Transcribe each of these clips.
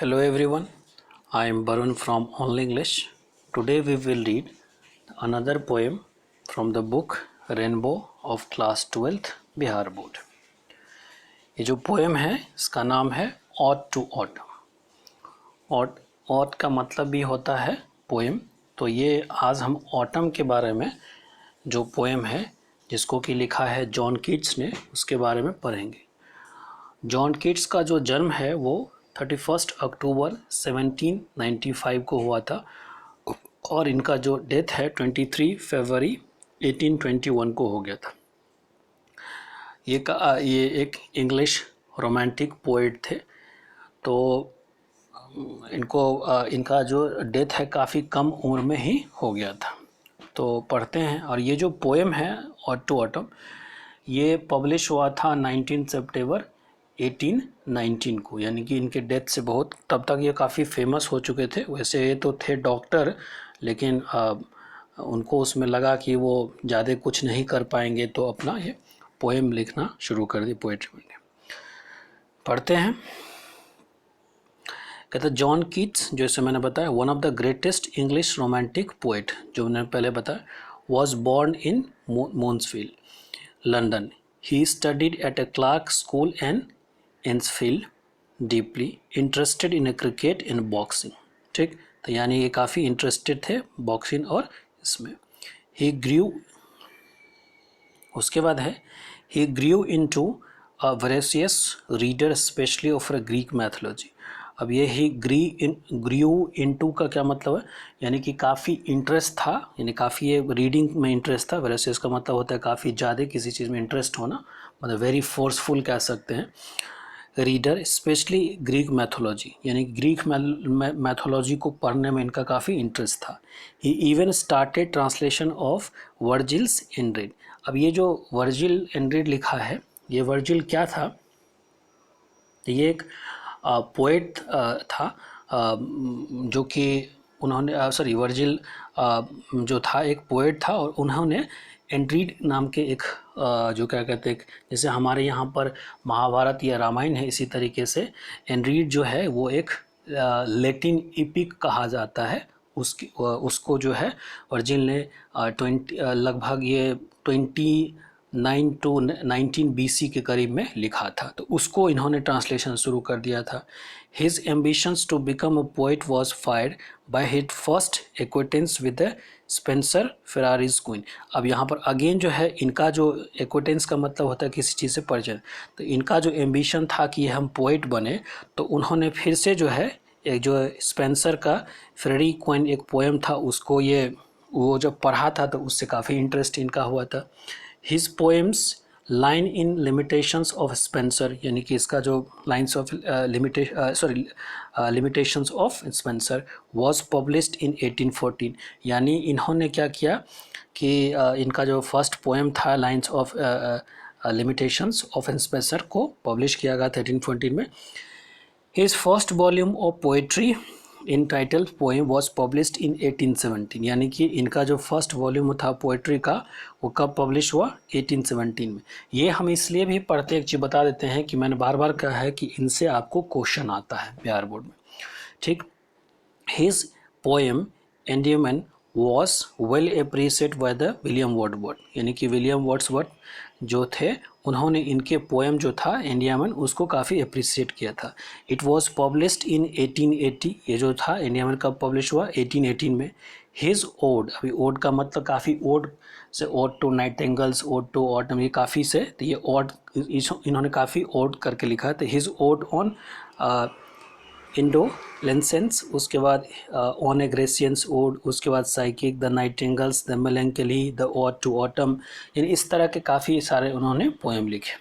Hello everyone, I am Barun from Only English. Today we will read another poem from the book Rainbow of Class 12th Bihar Board. ये जो poem है इसका नाम है ought to autumn. Ought का मतलब भी होता है पोएम। तो ये आज हम ऑटम के बारे में जो पोएम है जिसको कि लिखा है जॉन कीट्स ने, उसके बारे में पढ़ेंगे। जॉन कीट्स का जो जन्म है वो 31 अक्टूबर 1795 को हुआ था और इनका जो डेथ है 23 फरवरी 1821 को हो गया था। ये एक इंग्लिश रोमांटिक पोएट थे। तो इनका जो डेथ है काफ़ी कम उम्र में ही हो गया था। तो पढ़ते हैं। और ये जो पोएम है ऑट टू ऑटम ये पब्लिश हुआ था 19 सितंबर 1819 को, यानी कि इनके डेथ से बहुत तब तक ये काफ़ी फेमस हो चुके थे। वैसे ये तो थे डॉक्टर, लेकिन उनको उसमें लगा कि वो ज़्यादा कुछ नहीं कर पाएंगे तो अपना ये पोएम लिखना शुरू कर दी, पोएट्री में। पढ़ते हैं। कहते हैं जॉन कीट्स, जैसे मैंने बताया, one of the greatest English romantic poet, जो मैंने पहले बताया, was born in Moorfields, London. He studied at a Clark School and Enfield, deeply interested in cricket and boxing. ठीक, तो यानी ये काफ़ी इंटरेस्टेड थे बॉक्सिंग और इसमें। He grew, उसके बाद है He grew into a voracious reader, especially of Greek mythology. अब ये ही ग्रीव इनटू का क्या मतलब है, यानी कि काफ़ी इंटरेस्ट था, यानी काफ़ी ये रीडिंग में इंटरेस्ट था। वैसे इसका मतलब होता है काफ़ी ज़्यादा किसी चीज़ में इंटरेस्ट होना, मतलब वेरी फोर्सफुल कह सकते हैं। रीडर स्पेशली ग्रीक मैथोलॉजी, यानी ग्रीक मैथोलॉजी को पढ़ने में इनका काफ़ी इंटरेस्ट था। He even started translation of Virgil's Aeneid. अब ये जो वर्जिल एंड्रीड लिखा है, ये वर्जिल क्या था, ये एक पोएट था जो कि उन्होंने वर्जिल जो था एक पोएट था और उन्होंने एंड्रीड नाम के एक जो क्या कहते हैं, जैसे हमारे यहाँ पर महाभारत या रामायण है, इसी तरीके से एंड्रीड जो है वो एक लैटिन इपिक कहा जाता है। उसको जो है वर्जिल ने लगभग ये 29 to 19 BC के करीब में लिखा था, तो उसको इन्होंने ट्रांसलेशन शुरू कर दिया था। His ambitions to become a poet was fired by his first acquaintance with the Spenser Faerie Queene. अब यहाँ पर अगेन जो है इनका जो एक्वेंटेंस का मतलब होता है किसी चीज़ से परिचय, तो इनका जो एम्बिशन था कि हम पोएट बने, तो उन्होंने फिर से जो है एक जो स्पेंसर का फेरारी क्वीन एक पोएम था उसको वो जब पढ़ा था तो उससे काफ़ी इंटरेस्ट इनका हुआ था। His poems line in limitations of Spencer, यानी कि इसका जो lines of limitations of Spencer was published in 1814, यानी इन्होंने क्या किया कि इनका जो फर्स्ट पोएम था lines of limitations of Spencer को पब्लिश किया गया था 1814 में। His first volume of poetry in title poem was published in 1817, यानी कि इनका जो फर्स्ट वॉल्यूम था पोएट्री का वो कब पब्लिश हुआ, 1817 में। ये हम इसलिए भी पढ़ते, एक चीज़ बता देते हैं कि मैंने बार बार कहा है कि इनसे आपको क्वेश्चन आता है बिहार बोर्ड में। ठीक, his poem Endymion was well appreciated by the William Wordsworth, यानी कि विलियम वर्ड्सवर्थ जो थे उन्होंने इनके पोएम जो था इंडियामन उसको काफ़ी अप्रिशिएट किया था। इट वॉज पब्लिश्ड इन 1880, ये जो था इंडियामन कब पब्लिश हुआ, 1818 में। हिज ओड, अभी ओड का मतलब काफ़ी ओड से ode to nightingales, ode to autumn, ये काफ़ी से, तो ये ओड इन्होंने काफ़ी ओड करके लिखा है। तो हिज ओड ऑन इंडोलेंसेंस, उसके बाद ऑन एग्रेसियंस ओड, उसके बाद psychic, the nightingales, the melancholy, the ode to autumn, यानी इस तरह के काफ़ी सारे उन्होंने पोएम लिखे।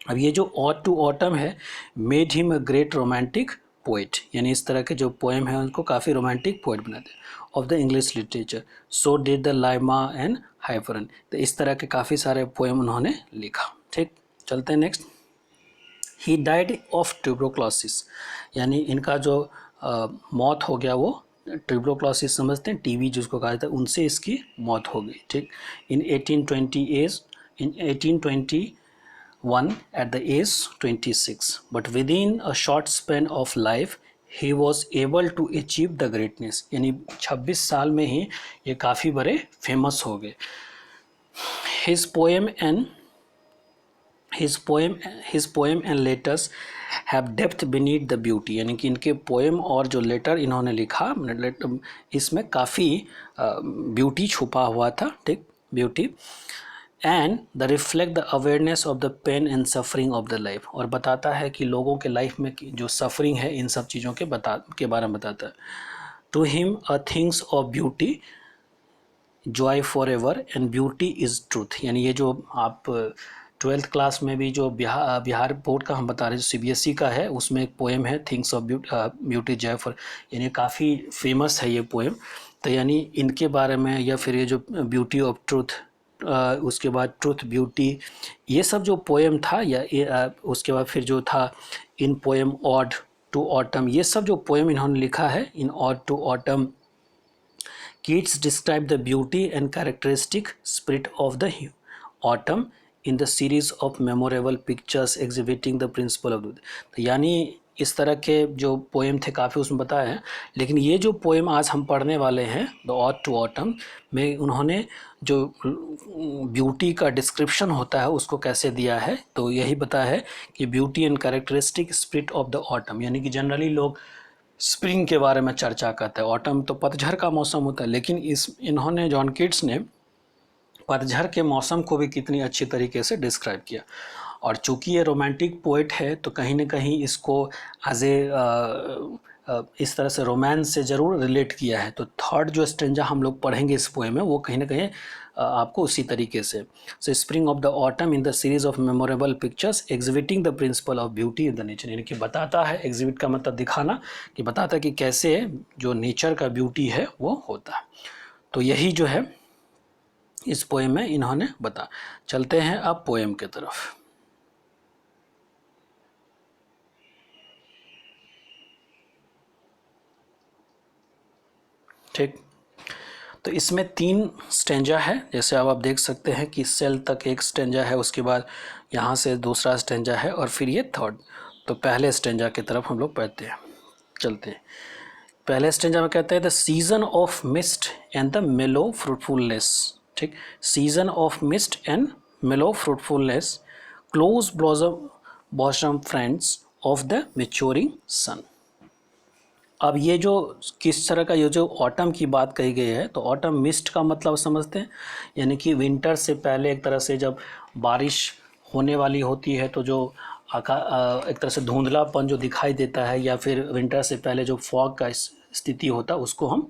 अब ये जो ऑड टू ऑटम है made him a great romantic poet, यानी इस तरह के जो पोएम है उनको काफ़ी रोमांटिक पोएट बनाते हैं of the English literature. So did the Lamia and Hyperion, तो इस तरह के काफ़ी सारे पोएम उन्होंने लिखा। ठीक, चलते हैं नेक्स्ट। ही डाइड ऑफ ट्यूबरोक्लोसिस, यानी इनका जो मौत हो गया वो ट्यूबरोक्लोसिस समझते हैं, टीबी जिसको कहा जाता है, उनसे इसकी मौत हो गई। ठीक, इन 1820 1 at the age 26, but within a short span of life he was able to achieve the greatness. यानी 26 साल में ही ये काफ़ी बड़े फेमस हो गए. his poem and his poem and letters have depth beneath the beauty. यानी कि इनके पोएम और जो लेटर इन्होंने लिखा इसमें काफ़ी ब्यूटी छुपा हुआ था. ठीक, beauty and the reflect the awareness of the pain and suffering of the life. और बताता है कि लोगों के लाइफ में जो सफरिंग है इन सब चीज़ों के बारे में बताता है. To him a things of beauty joy for ever and beauty is truth. यानी ये जो आप 12th क्लास में भी जो बिहार बोर्ड का हम बता रहे हैं, जो CBSE का है, उसमें एक पोएम है things of beauty joy for, यानी काफ़ी फेमस है ये पोएम. तो यानी इनके बारे में, या फिर ये जो ब्यूटी ऑफ ट्रूथ, उसके बाद ट्रूथ ब्यूटी, ये सब जो पोएम था, या उसके बाद फिर जो था in poem ode to autumn, ये सब जो पोएम इन्होंने लिखा है in ode to autumn. Keats described the beauty and characteristic spirit of the autumn in the series of memorable pictures exhibiting the principle of truth. तो यानी इस तरह के जो पोएम थे काफ़ी उसमें बताया है, लेकिन ये जो पोएम आज हम पढ़ने वाले हैं द ऑड टू ऑटम में उन्होंने जो ब्यूटी का डिस्क्रिप्शन होता है उसको कैसे दिया है, तो यही बताया है कि beauty and characteristic spirit of the autumn. यानी कि जनरली लोग स्प्रिंग के बारे में चर्चा करते हैं, ऑटम तो पतझड़ का मौसम होता है, लेकिन इन्होंने जॉन कीट्स ने पतझड़ के मौसम को भी कितनी अच्छी तरीके से डिस्क्राइब किया. और चूंकि ये रोमांटिक पोइट है तो कहीं ना कहीं इसको एज इस तरह से रोमांस से ज़रूर रिलेट किया है. तो थर्ड जो स्टेंजा हम लोग पढ़ेंगे इस पोएम में वो कहीं ना कहीं आपको उसी तरीके से. सो spring of the autumn in the series of memorable pictures exhibiting the principle of beauty in the nature. यानी कि बताता है, एग्जिबिट का मतलब दिखाना, कि बताता है कि कैसे जो नेचर का ब्यूटी है वो होता है. तो यही जो है इस पोएम में इन्होंने बता. चलते हैं अब पोएम की तरफ. ठीक, तो इसमें 3 स्टेंजा है. जैसे अब आप देख सकते हैं कि सेल तक एक स्टेंजा है, उसके बाद यहाँ से दूसरा स्टेंजा है, और फिर ये थर्ड. तो पहले स्टेंजा की तरफ हम लोग पढ़ते हैं, चलते हैं. पहले स्टेंजा में कहते हैं the season of mist and the mellow fruitfulness. ठीक, season of mist and mellow fruitfulness, close bosom friends of the maturing sun. अब ये जो किस तरह का ये जो ऑटम की बात कही गई है, तो ऑटम मिस्ट का मतलब समझते हैं, यानी कि विंटर से पहले एक तरह से जब बारिश होने वाली होती है तो जो एक तरह से धुंधलापन जो दिखाई देता है, या फिर विंटर से पहले जो फॉग का स्थिति होता है उसको हम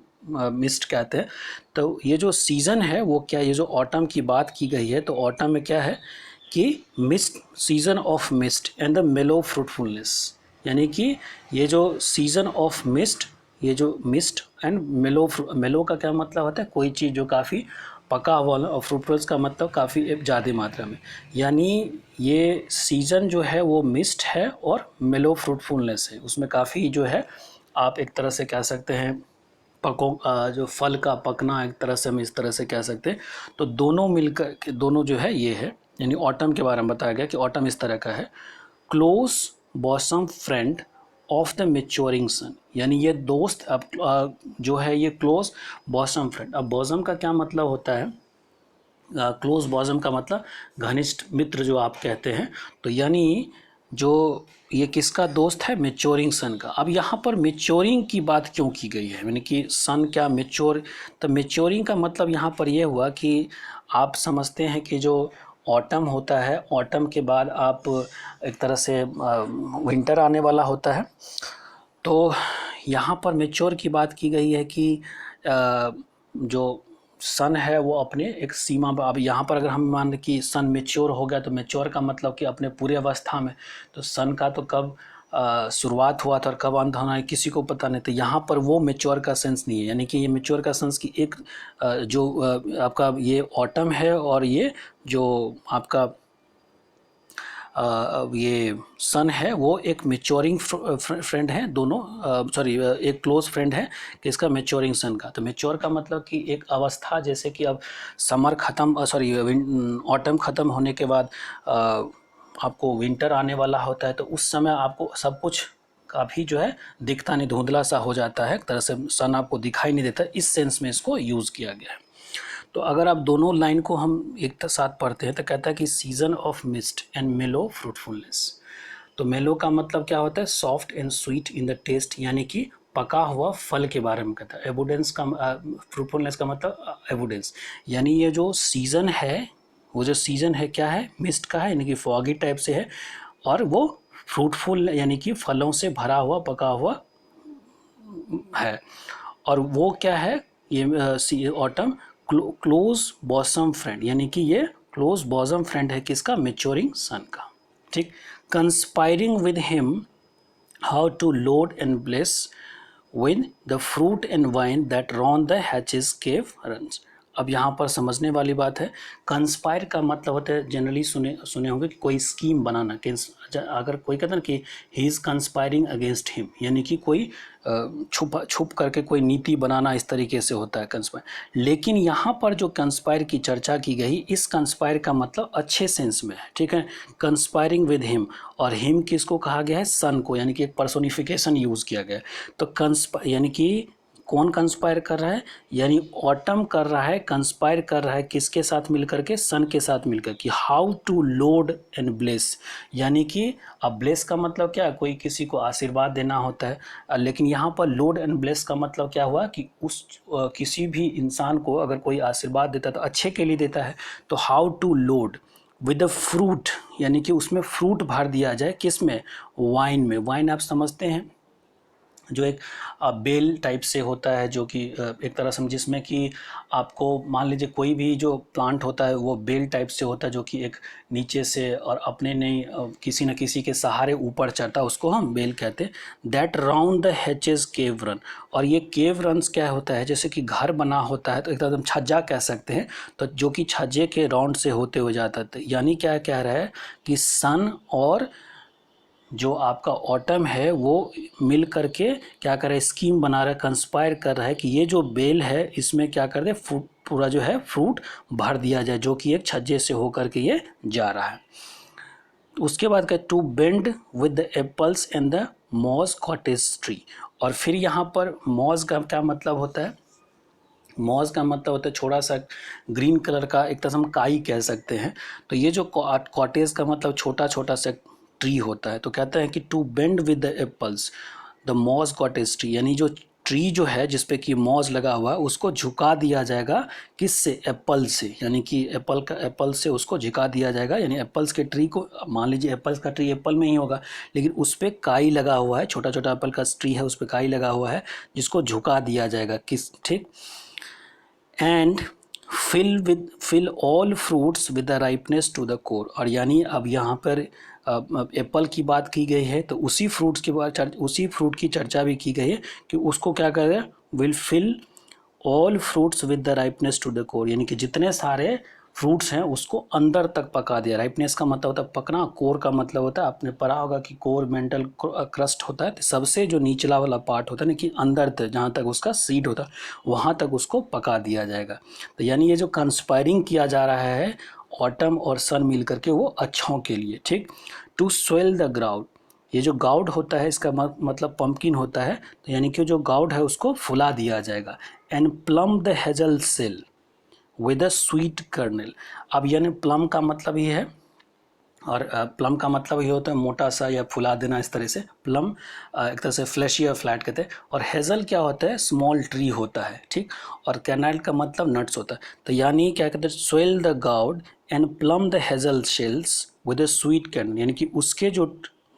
मिस्ट कहते हैं. तो ये जो सीज़न है वो क्या, ये जो ऑटम की बात की गई है, तो ऑटम में क्या है कि mist, season off mist and the mellow fruitfulness. यानी कि ये जो सीज़न ऑफ मिस्ट, ये जो मिस्ट एंड मेलो का क्या मतलब होता है, कोई चीज़ जो काफ़ी पका हुआ, और फ्रूटफुल्स का मतलब काफ़ी ज़्यादा मात्रा में. यानी ये सीज़न जो है वो मिस्ट है और मेलो फ्रूटफुलनेस है, उसमें काफ़ी जो है आप एक तरह से कह सकते हैं जो फल का पकना, एक तरह से हम इस तरह से कह सकते हैं. तो दोनों मिलकर दोनों जो है ये है. यानी ऑटम के बारे में बताया गया कि ऑटम इस तरह का है. Close bosom friend of the maturing sun, यानी ये दोस्त अब जो है ये क्लोज बॉसम फ्रेंड. अब बॉसम का क्या मतलब होता है, क्लोज बॉसम का मतलब घनिष्ठ मित्र जो आप कहते हैं. तो यानी जो ये किसका दोस्त है, मैच्योरिंग सन का. अब यहाँ पर मैच्योरिंग की बात क्यों की गई है, यानी कि सन क्या मैच्योर, तो मैच्योरिंग का मतलब यहाँ पर ये हुआ कि आप समझते हैं कि जो ऑटम होता है, ऑटम के बाद आप एक तरह से विंटर आने वाला होता है. तो यहाँ पर मैच्योर की बात की गई है कि जो सन है वो अपने एक सीमा पर. अब यहाँ पर अगर हम मान कि सन मैच्योर हो गया, तो मैच्योर का मतलब कि अपने पूरे अवस्था में. तो सन का तो कब शुरुआत हुआ था और कब अंत होना है किसी को पता नहीं. तो यहाँ पर वो मैच्योर का सेंस नहीं है, यानी कि ये मैच्योर का सेंस की एक जो आपका ये ऑटम है और ये जो आपका ये सन है वो एक मैच्योरिंग फ्रेंड है. दोनों एक क्लोज फ्रेंड है किसका, मैच्योरिंग सन का. तो मैच्योर का मतलब कि एक अवस्था, जैसे कि अब समर ख़त्म ऑटम ख़त्म होने के बाद आपको विंटर आने वाला होता है तो उस समय आपको सब कुछ काफ़ी जो है दिखता नहीं, धुंधला सा हो जाता है, एक तरह से सन आपको दिखाई नहीं देता, इस सेंस में इसको यूज़ किया गया है। तो अगर आप दोनों लाइन को हम एक साथ पढ़ते हैं तो कहता है कि season of mist and mellow fruitfulness. तो मेलो का मतलब क्या होता है, soft and sweet in the taste, यानी कि पका हुआ फल के बारे में कहता है। एबुडेंस का फ्रूटफुलनेस का मतलब एबुडेंस, यानी ये जो सीज़न है, वो जो सीज़न है क्या है, मिस्ट का है, यानी कि फॉगी टाइप से है, और वो फ्रूटफुल यानी कि फलों से भरा हुआ पका हुआ है। और वो क्या है, ये ऑटम क्लोज बॉसम फ्रेंड, यानी कि ये क्लोज बॉसम फ्रेंड है किसका, मेच्योरिंग सन का। ठीक, conspiring with him how to load and bless with the fruit and vine that round the hatches cave runs. अब यहाँ पर समझने वाली बात है, कंस्पायर का मतलब होता है, जनरली सुने होंगे कि कोई स्कीम बनाना, कि अगर कोई कहता है ना कि he is conspiring against him, यानी कि कोई छुप करके कोई नीति बनाना, इस तरीके से होता है कंस्पायर। लेकिन यहाँ पर जो कंस्पायर की चर्चा की गई, इस कंस्पायर का मतलब अच्छे सेंस में है, ठीक है, कंस्पायरिंग विद हिम, और हिम किसको कहा गया है, सन को, यानी कि एक पर्सोनिफिकेशन यूज़ किया गया है। तो कंस्पायर यानी कि कौन कंस्पायर कर रहा है, यानी ऑटम कर रहा है, कंस्पायर कर रहा है किसके साथ मिलकर के, सन के साथ मिलकर कि how to load and bless, यानी कि अब ब्लेस का मतलब क्या है, कोई किसी को आशीर्वाद देना होता है, लेकिन यहाँ पर लोड एंड ब्लेस का मतलब क्या हुआ कि उस किसी भी इंसान को अगर कोई आशीर्वाद देता है तो अच्छे के लिए देता है। तो how to load with the fruit, यानी कि उसमें फ्रूट भर दिया जाए, किस में, वाइन में। वाइन आप समझते हैं, जो एक बेल टाइप से होता है, जो कि एक तरह से जिसमें कि आपको मान लीजिए कोई भी जो प्लांट होता है वो बेल टाइप से होता है, जो कि एक नीचे से और अपने नहीं किसी न किसी के सहारे ऊपर चढ़ता है, उसको हम बेल कहते हैं। That round the hatches cave run, और ये केव रन्स क्या होता है, जैसे कि घर बना होता है तो एक तरह छज्जा कह सकते हैं, तो जो कि छज्जे के राउंड से होते हुए जाता है। यानी क्या कह रहा है कि सन और जो आपका ऑटम है वो मिल करके क्या कर रहा है, स्कीम बना रहा है, कंस्पायर कर रहा है कि ये जो बेल है इसमें क्या कर दे, पूरा जो है फ्रूट भर दिया जाए, जो कि एक छज्जे से होकर के ये जा रहा है। उसके बाद क्या, to bend with the apples and the moss cottage tree. और फिर यहाँ पर मॉज का क्या मतलब होता है, मॉज का मतलब होता है छोटा सा ग्रीन कलर का, एक तरह से हम काई कह सकते हैं। तो ये जो कॉटेज का मतलब छोटा छोटा सा ट्री होता है, तो कहते हैं कि to bend with the apples the moss cottage tree, यानी जो ट्री जो है जिसपे कि मॉज लगा हुआ है उसको झुका दिया जाएगा, किससे, एप्पल से, यानी कि एप्पल से उसको झुका दिया जाएगा। यानी एप्पल्स के ट्री को, मान लीजिए एप्पल्स का ट्री एप्पल में ही होगा, लेकिन उस पर काई लगा हुआ है, छोटा छोटा एप्पल का ट्री है उस पर काई लगा हुआ है, जिसको झुका दिया जाएगा, किस, ठीक। And fill all fruits with the ripeness to the core, और यानी अब यहाँ पर एप्पल की बात की गई है तो उसी फ्रूट्स की बात, उसी फ्रूट की चर्चा भी की गई है कि उसको क्या करें, will fill all fruits with the ripeness to the core, यानी कि जितने सारे फ्रूट्स हैं उसको अंदर तक पका दिया। राइपनेस का मतलब होता है पकना, कोर का मतलब होता है, आपने पढ़ा होगा कि कोर मेंटल क्रस्ट होता है, तो सबसे जो निचला वाला पार्ट होता है ना, कि अंदर तक जहाँ तक उसका सीड होता है वहाँ तक उसको पका दिया जाएगा। तो यानी ये जो कंस्पायरिंग किया जा रहा है ऑटम और सन मिल करके, वो अच्छों के लिए, ठीक। टू स्वेल द ग्राउंड, ये जो गाउड होता है इसका मतलब पंपकिन होता है, तो यानी कि जो गाउड है उसको फुला दिया जाएगा। And plum the hazel shell with a sweet kernel. अब यानी प्लम का मतलब ये है, और प्लम का मतलब ये होता है मोटा सा या फुला देना, इस तरह से प्लम एक तरह से फ्लैशी और फ्लैट कहते हैं। और हेज़ल क्या होता है, स्मॉल ट्री होता है, ठीक। और कैनाइल का मतलब नट्स होता है। तो यानी क्या कहते हैं, swell the gourd and plum the Hazel shells with a sweet candle, यानी कि उसके जो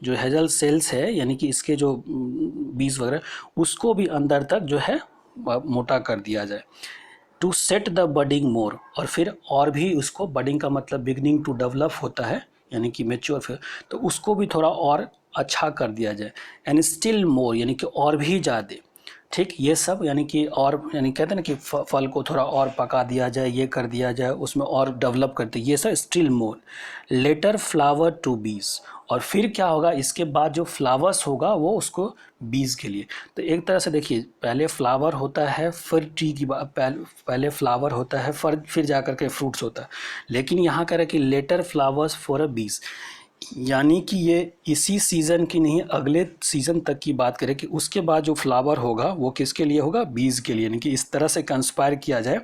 हेज़ल सेल्स है, यानी कि इसके जो बीज वगैरह उसको भी अंदर तक जो है मोटा कर दिया जाए। टू सेट द बडिंग मोर, और फिर और भी उसको, बडिंग का मतलब बिगनिंग टू डेवलप होता है, यानी कि मेच्योर, फिर तो उसको भी थोड़ा और अच्छा कर दिया जाए। एंड स्टिल मोर, यानी कि और भी ज़्यादा, ठीक। ये सब यानी कि और, यानी कहते हैं ना कि फल को थोड़ा और पका दिया जाए, ये कर दिया जाए, उसमें और डेवलप करते, ये सब still more. Later flower to bees, और फिर क्या होगा, इसके बाद जो फ्लावर्स होगा वो उसको बीज के लिए। तो एक तरह से देखिए, पहले फ्लावर होता है, फिर ट्री की बात, पहले फ्लावर होता है, फिर जा कर के फ्रूट्स होता है, लेकिन यहाँ कह रहा है कि लेटर फ्लावर्स फॉर अ बीज, यानी कि ये इसी सीज़न की नहीं, अगले सीज़न तक की बात करें कि उसके बाद जो फ्लावर होगा वो किसके लिए होगा, बीज के लिए। यानी कि इस तरह से कंस्पायर किया जाए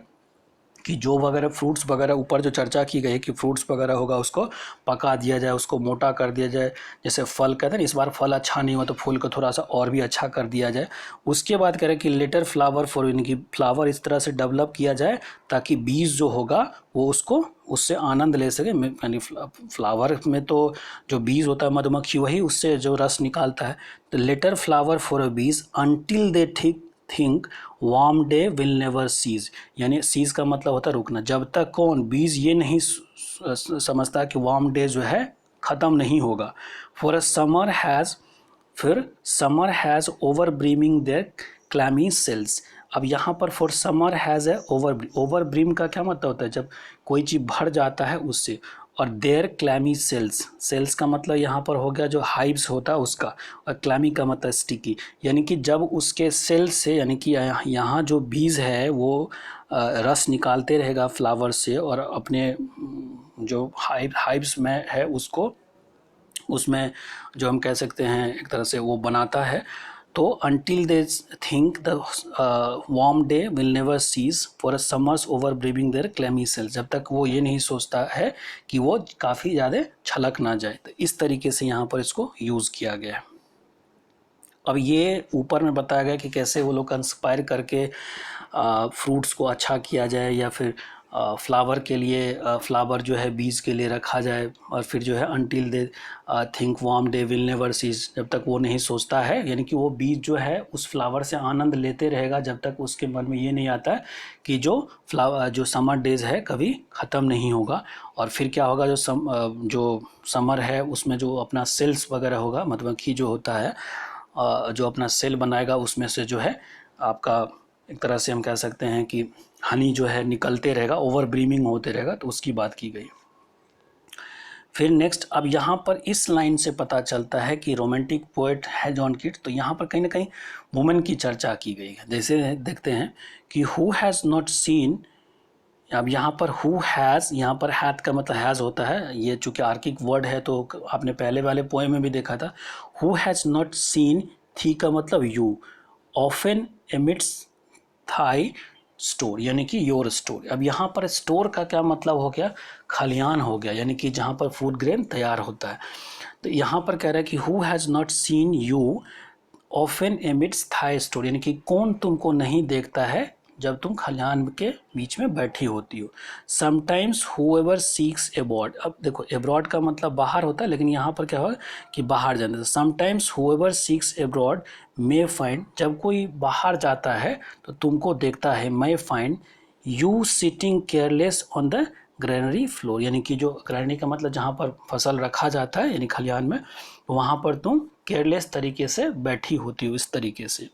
कि जो वगैरह फ्रूट्स वगैरह ऊपर जो चर्चा की गई है कि फ्रूट्स वगैरह होगा उसको पका दिया जाए, उसको मोटा कर दिया जाए। जैसे फल कहते हैं ना, इस बार फल अच्छा नहीं हुआ तो फूल को थोड़ा सा और भी अच्छा कर दिया जाए। उसके बाद कह रहे हैं कि लेटर फ्लावर फॉर, यानी कि फ्लावर इस तरह से डेवलप किया जाए ताकि बीज जो होगा वो उसको उससे आनंद ले सके। यानी फ्लावर में तो जो बीज होता है मधुमक्खी वही उससे जो रस निकालता है। तो letter flower for a bees until they think warm day will never cease, यानी सीज का मतलब होता है रुकना। जब तक कौन, बीज ये नहीं समझता कि वार्म डे जो है ख़त्म नहीं होगा। फॉर अ समर हैज़, फिर summer has over brimming their clammy cells. अब यहाँ पर फॉर समर हैज़ है ओवर ब्रीम का क्या मतलब होता है, जब कोई चीज़ भर जाता है उससे। और देयर क्लैमी सेल्स, सेल्स का मतलब यहाँ पर हो गया जो हाइव्स होता है उसका, और क्लैमी का मतलब स्टिकी। यानी कि जब उसके सेल से, यानी कि यहाँ जो बीज है वो रस निकालते रहेगा फ्लावर से और अपने जो हाइव्स में है उसको, उसमें जो हम कह सकते हैं एक तरह से वो बनाता है। तो until they think the warm day will never cease for a summers over brimming their clammy cells, जब तक वो ये नहीं सोचता है कि वो काफ़ी ज़्यादा छलक ना जाए। तो इस तरीके से यहाँ पर इसको यूज़ किया गया है। अब ये ऊपर में बताया गया कि कैसे वो लोग कंस्पायर करके फ्रूट्स को अच्छा किया जाए, या फिर फ्लावर के लिए फ्लावर जो है बीज के लिए रखा जाए। और फिर जो है until they think warm day will never cease, जब तक वो नहीं सोचता है, यानी कि वो बीज जो है उस फ्लावर से आनंद लेते रहेगा जब तक उसके मन में ये नहीं आता है कि जो फ्लावर जो समर डेज है कभी ख़त्म नहीं होगा। और फिर क्या होगा, जो समर है उसमें जो अपना सेल्स वगैरह होगा, मधुमक्खी जो होता है जो अपना सेल बनाएगा उसमें से जो है आपका एक तरह से हम कह सकते हैं कि हनी जो है निकलते रहेगा, ओवर ब्रीमिंग होते रहेगा, तो उसकी बात की गई। फिर नेक्स्ट, अब यहाँ पर इस लाइन से पता चलता है कि रोमांटिक पोएट है जॉन कीट्स, तो यहाँ पर कहीं ना कहीं वुमेन की चर्चा की गई है। जैसे देखते हैं कि हु हैज़ नॉट सीन, अब यहाँ पर हु हैज़, यहाँ पर हैथ का मतलब हैज़ होता है, ये चूंकि आर्किक वर्ड है तो आपने पहले वाले पोएम में भी देखा था। Who has not scene, thee का मतलब you, often amidst thy store, यानी कि योर स्टोर। अब यहाँ पर स्टोर का क्या मतलब हो गया, खलियान हो गया, यानी कि जहाँ पर फूड ग्रेन तैयार होता है। तो यहाँ पर कह रहा है कि who has not seen you often amidst thy store, यानी कि कौन तुमको नहीं देखता है जब तुम खलिहान के बीच में बैठी होती हो। समटाइम्स हुएवर सीक्स अब्रॉड, अब देखो अब्रॉड का मतलब बाहर होता है, लेकिन यहाँ पर क्या होगा कि बाहर जाने से। Sometimes whoever seeks abroad may find, जब कोई बाहर जाता है तो तुमको देखता है, may find you sitting careless on the granary floor, यानी कि जो ग्रेनरी का मतलब जहाँ पर फसल रखा जाता है यानी खलिहान में, वहाँ पर तुम केयरलेस तरीके से बैठी होती हो, इस तरीके से।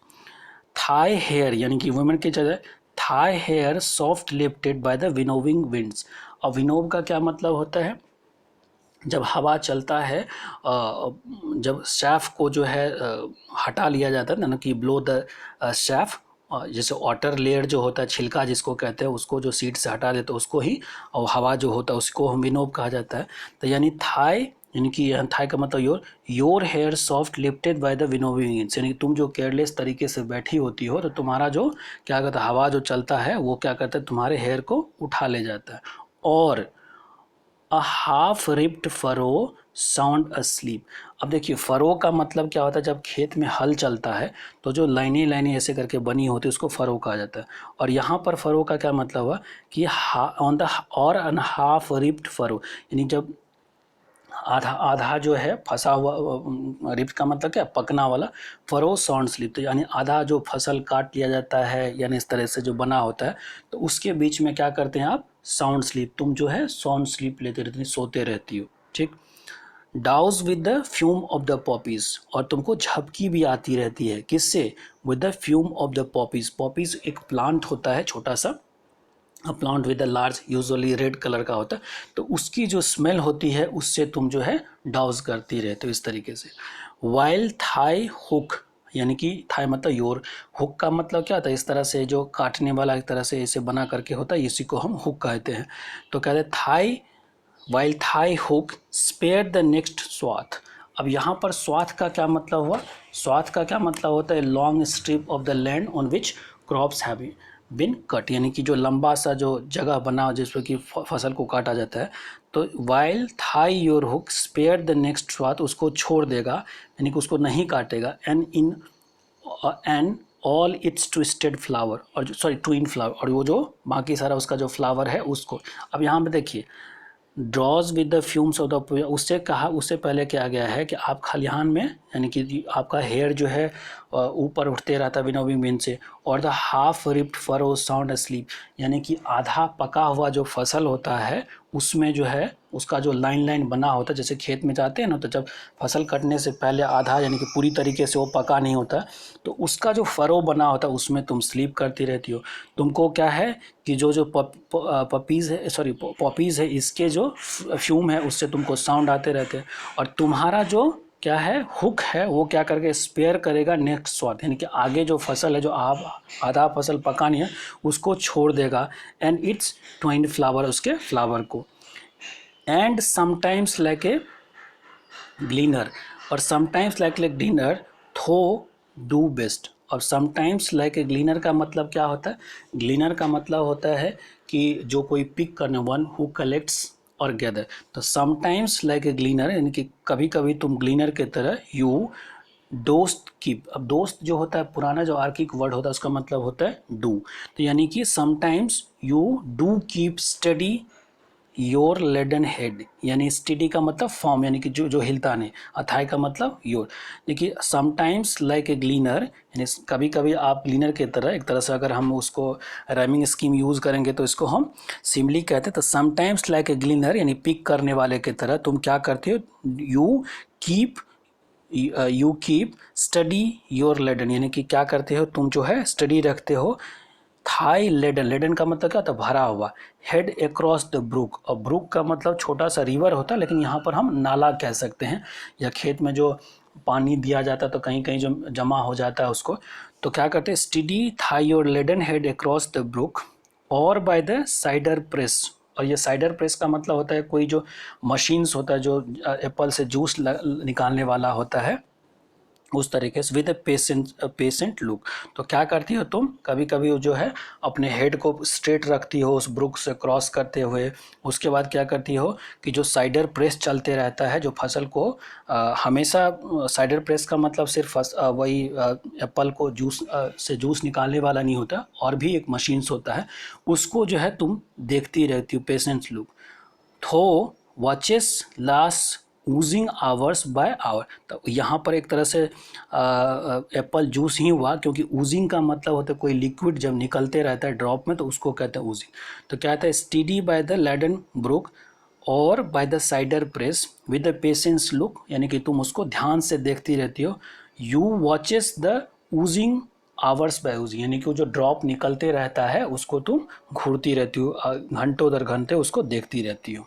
थाई हेयर, यानी कि वुमेन के जगह thy hair soft lifted by the winnowing winds. और विनोव का क्या मतलब होता है, जब हवा चलता है जब शैफ को जो है हटा लिया जाता है ना, कि ब्लो द शैफ, जैसे वाटर लेयर जो होता है छिलका जिसको कहते हैं, उसको जो सीट से हटा देते हैं उसको ही, और हवा जो होता है उसको हम विनोव कहा जाता है। तो यानी थाई, यानी कि यहाँ थाई का मतलब your hair soft lifted by the winnowing winds, यानी कि तुम जो केयरलेस तरीके से बैठी होती हो तो तुम्हारा जो क्या कहता है हवा जो चलता है वो क्या कहता है तुम्हारे हेयर को उठा ले जाता है। और a half ripped furrow sound asleep. अब देखिए फरो का मतलब क्या होता है, जब खेत में हल चलता है तो जो लाइनें लाइनें ऐसे करके बनी होती है उसको फरो कहा जाता है। और यहाँ पर फरो का क्या मतलब हुआ कि ऑन द और अन हाफ रिप्ड फरो, यानी जब आधा आधा जो है फंसा हुआ, रिप्ड का मतलब क्या, पकना वाला, फरो साउंड स्लिप, तो यानी आधा जो फसल काट लिया जाता है यानी इस तरह से जो बना होता है, तो उसके बीच में क्या करते हैं आप, साउंड स्लीप, तुम जो है साउंड स्लीप लेते रहती, सोते रहती हो, ठीक। Douse with the fume of the poppies, और तुमको झपकी भी आती रहती है, किससे, with the fume of the poppies. Poppies एक प्लांट होता है छोटा सा, plant with the large usually red colour का होता है, तो उसकी जो स्मेल होती है उससे तुम जो है डाउज करती रहते हो, इस तरीके से। वाइल थाई हुक, यानी कि थाई मतलब योर, हुक का मतलब क्या होता है, इस तरह से जो काटने वाला एक तरह से ऐसे बना करके होता है, इसी को हम हुक कहते हैं। तो कहते हैं thy while thy hook spare the next swath. अब यहाँ पर स्वाथ का क्या मतलब हुआ? स्वाथ का क्या मतलब होता है? Long strip of the land on which crops have been cut, यानी कि जो लंबा सा जो जगह बना जिस पर कि फसल को काटा जाता है। तो while thy your hook spare the next swath, उसको छोड़ देगा यानी कि उसको नहीं काटेगा। And all its twisted flower, और जो सॉरी ट्विन फ्लावर, और वो जो बाकी सारा उसका जो फ्लावर है उसको। अब यहाँ पे देखिए draws with the fumes of the, उससे कहा, उससे पहले क्या गया है कि आप खलिहान में यानी कि आपका हेयर जो है ऊपर उठते रहता है विनोविंग विंड से, और the half ripped furrow sound asleep, यानी कि आधा पका हुआ जो फसल होता है उसमें जो है उसका जो लाइन लाइन बना होता है, जैसे खेत में जाते हैं ना, तो जब फसल कटने से पहले आधा यानी कि पूरी तरीके से वो पका नहीं होता, तो उसका जो फरो बना होता है उसमें तुम स्लीप करती रहती हो। तुमको क्या है कि जो पपीज़ है, सॉरी पॉपीज़ है, इसके जो फ्यूम है उससे तुमको साउंड आते रहते हैं, और तुम्हारा जो क्या है हुक है वो क्या करके स्पेयर करेगा नेक्स्ट स्वाथ, यानी कि आगे जो फसल है जो आप आधा फसल पकानी है उसको छोड़ देगा। एंड इट्स ट्वाइंड फ्लावर, उसके फ्लावर को। एंड समटाइम्स लाइक ए ग्लीनर, और समटाइम्स लाइक ए ग्लीनर थो डू बेस्ट। और समटाइम्स लाइक ए ग्लीनर का मतलब क्या होता है? ग्लीनर का मतलब होता है कि जो कोई पिक करने, वन हु कलेक्ट्स और गैदर। तो समटाइम्स लाइक ए ग्लीनर यानी कि कभी कभी तुम ग्लीनर के तरह यू दोस्त कीप। अब दोस्त जो होता है पुराना जो आर्किक वर्ड होता है उसका मतलब होता है डू। तो यानी कि sometimes you do keep study your laden head, यानी स्टडी का मतलब फॉर्म यानी कि जो जो हिलता नहीं, अथाई का मतलब योर। देखिए समटाइम्स लाइक ए ग्लीनर यानी कभी कभी आप ग्लीनर की तरह, एक तरह से अगर हम उसको राइमिंग स्कीम यूज़ करेंगे तो इसको हम सिमली कहते हैं। तो समटाइम्स लाइक ए ग्लीनर यानी पिक करने वाले की तरह तुम क्या करते हो? You keep study your laden, यानी कि क्या करते हो तुम जो है स्टडी रखते हो थाई लेडन। लेडन का मतलब क्या होता है? भरा हुआ। हेड अक्रॉस द ब्रुक, और ब्रुक का मतलब छोटा सा रिवर होता है, लेकिन यहाँ पर हम नाला कह सकते हैं, या खेत में जो पानी दिया जाता है तो कहीं कहीं जो जमा हो जाता है उसको। तो क्या करते हैं? Study thy your laden head across the brook और बाय द साइडर प्रेस। और ये साइडर प्रेस का मतलब होता है कोई जो मशीन्स होता है जो एप्पल से जूस निकालने वाला होता है, उस तरीके से विद ए पेशेंट लुक। तो क्या करती हो तुम? कभी कभी जो है अपने हेड को स्ट्रेट रखती हो उस ब्रुक से क्रॉस करते हुए। उसके बाद क्या करती हो कि जो साइडर प्रेस चलते रहता है जो फसल को हमेशा, साइडर प्रेस का मतलब सिर्फ वही एप्पल को जूस से जूस निकालने वाला नहीं होता, और भी एक मशीन्स होता है, उसको जो है तुम देखती रहती हो patient look. Thou watches last oozing hours by hour. तो यहाँ पर एक तरह से एप्पल जूस ही हुआ, क्योंकि ऊजिंग का मतलब होता है कोई लिक्विड जब निकलते रहता है ड्रॉप में तो उसको कहते हैं ऊजिंग। तो क्या कहता है? Study by the laden brook और by the cider press with the patience look, यानी कि तुम उसको ध्यान से देखती रहती हो। You watches the oozing hours by oozing, यानी कि वो जो ड्रॉप निकलते रहता है उसको तुम घूरती रहती हो, घंटों दर घंटे उसको देखती रहती हो।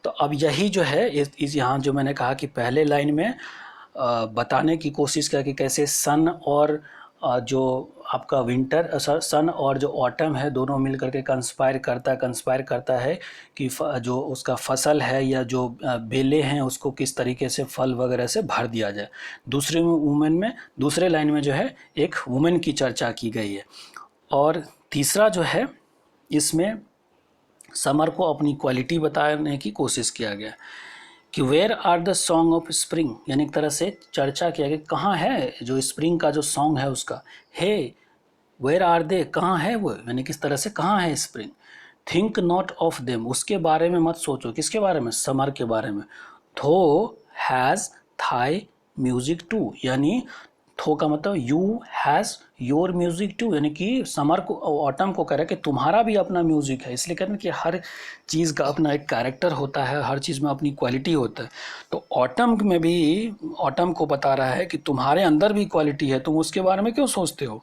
तो अब यही जो है इस यहाँ जो मैंने कहा कि पहले लाइन में बताने की कोशिश किया कि कैसे सन और जो आपका विंटर, सन और जो ऑटम है दोनों मिल करके कंस्पायर करता है कि जो उसका फसल है या जो बेले हैं उसको किस तरीके से फल वगैरह से भर दिया जाए। दूसरे लाइन में जो है एक वुमेन की चर्चा की गई है। और तीसरा जो है इसमें समर को अपनी क्वालिटी बताने की कोशिश किया गया कि where are the song of spring, यानी एक तरह से चर्चा किया गया कहाँ है जो स्प्रिंग का जो सॉन्ग है उसका। हे वेयर आर दे, कहाँ है वो, यानी किस तरह से कहाँ है spring. Think not of them, उसके बारे में मत सोचो, किसके बारे में? समर के बारे में। थो हैज़ थाई म्यूजिक टू, यानी थो का मतलब you has your music too, यानी कि समर को ऑटम को कह रहा है कि तुम्हारा भी अपना म्यूजिक है। इसलिए कहते हैं कि हर चीज़ का अपना एक कैरेक्टर होता है, हर चीज़ में अपनी क्वालिटी होता है। तो ऑटम में भी ऑटम को बता रहा है कि तुम्हारे अंदर भी क्वालिटी है, तुम उसके बारे में क्यों सोचते हो।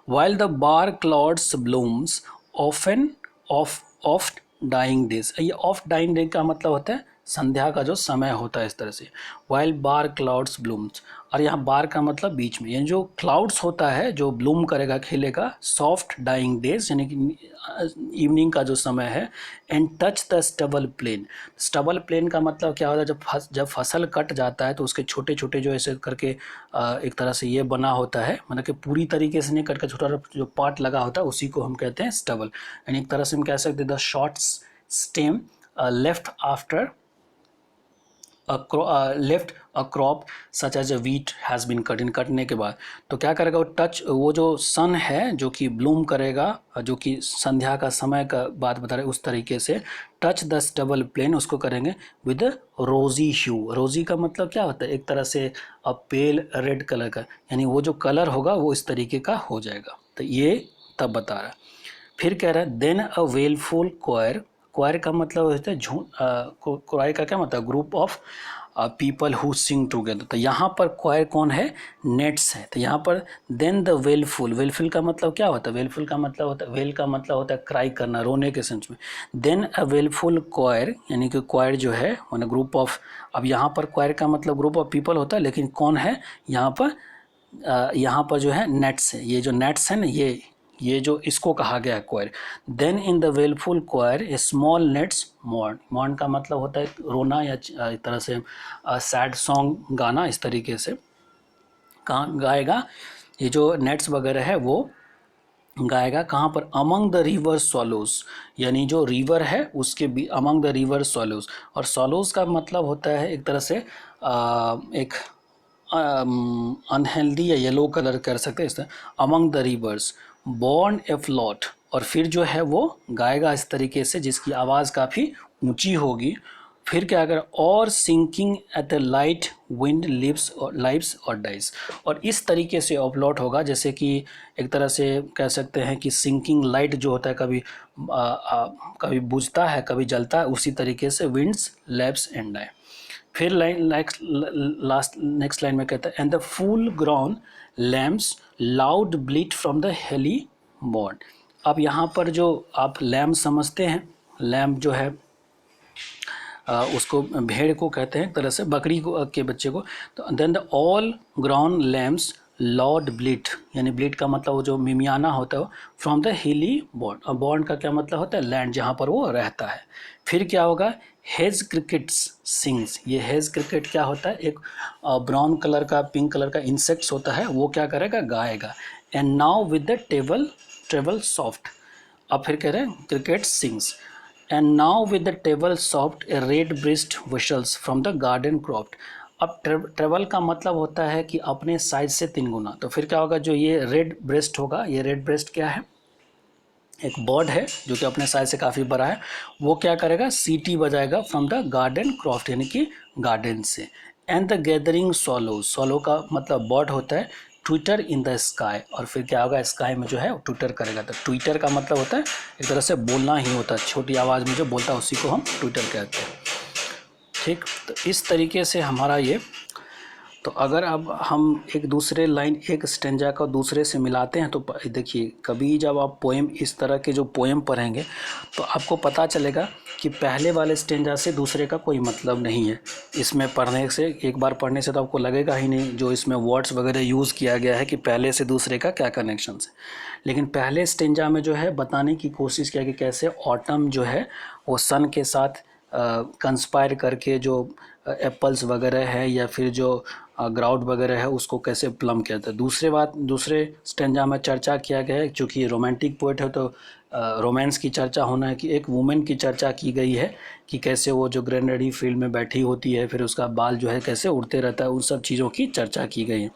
While the bar clouds blooms often of oft dying days, ये ऑफ डाइंग डे का मतलब होता है संध्या का जो समय होता है इस तरह से। वाइल बार क्लाउड्स ब्लूम्स, और यहाँ बार का मतलब बीच में, यानी जो क्लाउड्स होता है जो ब्लूम करेगा खिलेगा सॉफ्ट डाइंग डेज यानी कि इवनिंग का जो समय है। And touch the stubble plain, stubble plain का मतलब क्या होता है, जब फसल कट जाता है तो उसके छोटे छोटे जो ऐसे करके एक तरह से ये बना होता है, मतलब कि पूरी तरीके से नहीं कट कर छोटा जो पार्ट लगा होता है उसी को हम कहते हैं स्टबल। यानी एक तरह से हम कह सकते हैं the short stem left after left a crop such as a wheat has been cut, इन कटने के बाद तो क्या करेगा वो टच, वो जो सन है जो कि ब्लूम करेगा, जो कि संध्या का समय का बात बता रहे उस तरीके से, टच द स्टबल प्लेन उसको करेंगे विद रोजी ह्यू। रोजी का मतलब क्या होता है, एक तरह से पेल रेड कलर का, यानी वो जो कलर होगा वो इस तरीके का हो जाएगा। तो ये तब बता रहा है। फिर कह रहा है देन अ वेलफुल क्वायर, क्वायर का मतलब होता है झूठ, क्वायर का क्या मतलब group of people who Singh together. तो यहाँ पर क्वायर कौन है, नेट्स है। तो यहाँ पर देन द वेलफुल, वेलफुल का मतलब क्या होता है, वेलफुल का मतलब होता है, वेल का मतलब होता है क्राई करना, रोने के सेंस में। देन अ वेलफुल क्वायर यानी कि क्वायर जो है माने ग्रुप ऑफ, अब यहाँ पर क्वायर का मतलब ग्रुप ऑफ पीपल होता है, लेकिन कौन है यहाँ पर जो है नेट्स है, ये जो नेट्स है ना ये जो इसको कहा गया है choir. Then in the wailful choir a small gnats mourn, mourn का मतलब होता है रोना या एक तरह से सैड सॉन्ग गाना, इस तरीके से कहाँ गाएगा, ये जो नेट्स वगैरह है वो गाएगा कहाँ पर, अमंग द रिवर सॉलोज, यानी जो रिवर है उसके भी अमंग द रिवर सॉलोज। और सॉलोज का मतलब होता है एक तरह से एक अनहेल्दी या येलो कलर कर सकते हैं इस तरह, अमंग द रिवर्स बॉर्न ए फ्लॉट, और फिर जो है वो गाएगा इस तरीके से जिसकी आवाज़ काफ़ी ऊंची होगी। फिर क्या अगर और sinking at the light wind lives और डाइज, और इस तरीके से अपलॉट होगा जैसे कि एक तरह से कह सकते हैं कि सिंकिंग लाइट जो होता है कभी बुझता है कभी जलता है, उसी तरीके से विंड्स लैब्स एंड डाई। फिर लाइन नेक्स्ट लाइन में कहता है and the full grown lambs loud bleat from the hilly bourn. अब यहाँ पर जो आप लैम्प समझते हैं, लैम्प जो है उसको भेड़ को कहते हैं एक तरह से, बकरी को के बच्चे को। तो then the all grown lambs loud bleat, यानी ब्लिट का मतलब वो जो मिमियाना होता है फ्रॉम द हिली बॉर्न, और बॉर्न का क्या मतलब होता है लैंड जहाँ पर वो रहता है। फिर क्या होगा, हेज क्रिकेट्स सिंग्स, ये हेज क्रिकेट क्या होता है, एक ब्राउन कलर का पिंक कलर का इंसेक्ट्स होता है, वो क्या करेगा गाएगा। And now with the treble soft, अब फिर कह रहे हैं cricket sings and now with the treble soft a red breast whistles from the garden croft. अब ट्रेवल का मतलब होता है कि अपने साइज से 3 गुना, तो फिर क्या होगा, जो ये रेड ब्रेस्ट होगा, ये रेड ब्रेस्ट क्या है, एक बर्ड है जो कि अपने साइज से काफ़ी बड़ा है, वो क्या करेगा सीटी बजाएगा फ्रॉम द गार्डन क्रॉफ्ट यानी कि गार्डन से। एंड द गैदरिंग सॉलो, सॉलो का मतलब बर्ड होता है, ट्विटर इन द स्काई, और फिर क्या होगा स्काई में जो है ट्विटर करेगा। तो ट्विटर का मतलब होता है एक तरह से बोलना ही होता है, छोटी आवाज़ में जो बोलता है उसी को हम ट्विटर कहते हैं। ठीक, तो इस तरीके से हमारा ये, तो अगर अब हम एक दूसरे लाइन एक स्टेंजा का दूसरे से मिलाते हैं तो देखिए कभी जब आप पोएम इस तरह के जो पोएम पढ़ेंगे तो आपको पता चलेगा कि पहले वाले स्टेंजा से दूसरे का कोई मतलब नहीं है। इसमें पढ़ने से, एक बार पढ़ने से तो आपको लगेगा ही नहीं जो इसमें वर्ड्स वगैरह यूज़ किया गया है कि पहले से दूसरे का क्या कनेक्शन है। लेकिन पहले स्टेंजा में जो है बताने की कोशिश किया कि कैसे ऑटम जो है वो सन के साथ कंस्पायर करके जो एप्पल्स वगैरह है या फिर जो ग्राउंड वगैरह है उसको कैसे प्लम किया था। दूसरे स्टेंजा में चर्चा किया गया है, चूँकि रोमांटिक पोइट है तो रोमांस की चर्चा होना है कि एक वुमेन की चर्चा की गई है कि कैसे वो जो ग्रेनरी फील्ड में बैठी होती है फिर उसका बाल जो है कैसे उड़ते रहता है, उन सब चीज़ों की चर्चा की गई है।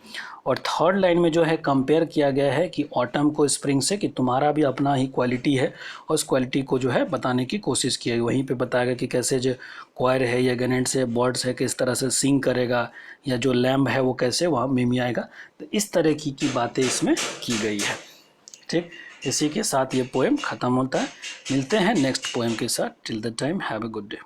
और थर्ड लाइन में जो है कंपेयर किया गया है कि ऑटम को स्प्रिंग से, कि तुम्हारा भी अपना ही क्वालिटी है और उस क्वालिटी को जो है बताने की कोशिश की है। वहीं पे बताया गया कि कैसे जो क्वायर है या गनेट्स है बर्ड्स है किस तरह से सिंग करेगा, या जो लैम्ब है वो कैसे वहाँ मिमियाएगा। तो इस तरह की बातें इसमें की गई है। ठीक, इसी के साथ ये पोएम ख़त्म होता है। मिलते हैं नेक्स्ट पोएम के साथ। Till the time have a good day.